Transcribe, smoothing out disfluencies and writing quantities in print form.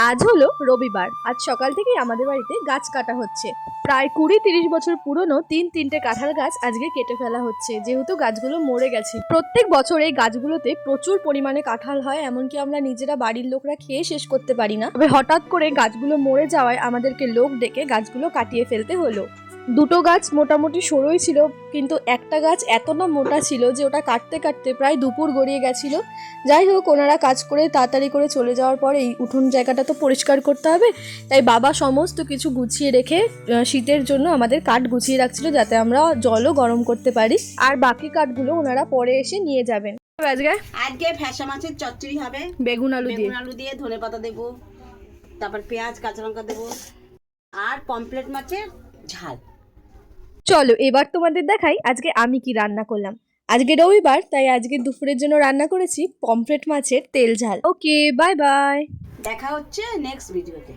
আজ হলো রবিবার। আজ সকাল থেকেই আমাদের বাড়িতে গাছ কাটা হচ্ছে। প্রায় 20-30 বছর পুরনো তিনটে কাঁঠাল গাছ আজকে কেটে ফেলা হচ্ছে, যেহেতু গাছগুলো মরে গেছে। প্রত্যেক বছর এই গাছগুলোতে প্রচুর পরিমাণে কাঁঠাল হয়, এমনকি আমরা নিজেরা বাড়ির লোকরা খেয়ে শেষ করতে পারি না। তবে হঠাৎ করে গাছগুলো মরে যাওয়ায় আমাদেরকে লোক ডেকে গাছগুলো কাটিয়ে ফেলতে হলো। দুটো গাছ মোটামুটি সরুই ছিল, কিন্তু একটা গাছ এতটা মোটা ছিল যে ওটা কাটতে কাটতে প্রায় দুপুর গড়িয়ে গেছিল। যাই হোক, ওনারা কাজ করে তাড়াতাড়ি করে চলে যাওয়ার পরে এই উঠোন জায়গাটা তো পরিষ্কার করতে হবে, তাই বাবা সমস্ত কিছু গুছিয়ে রেখে শীতের জন্য আমাদের কাঠ গুছিয়ে রাখছিল, যাতে আমরা জলও গরম করতে পারি। আর বাকি কাঠগুলো ওনারা পরে এসে নিয়ে যাবেন। আজকে আজকে ফ্যাসা মাছের চচ্চড়ি হবে, বেগুন আলু দিয়ে ধনেপাতা দেবো, তারপর পেঁয়াজ কাঁচা লঙ্কা দেবো, আর পমফ্রেট মাছের ঝাল। চলো এবার তোমাদের দেখাই আজকে আমি কি রান্না করলাম। আজকে রবিবার, তাই আজকে দুপুরের জন্য রান্না করেছি পমফ্রেট মাছের তেল ঝাল। ওকে, বাই বাই। দেখা হচ্ছে নেক্সট ভিডিওতে।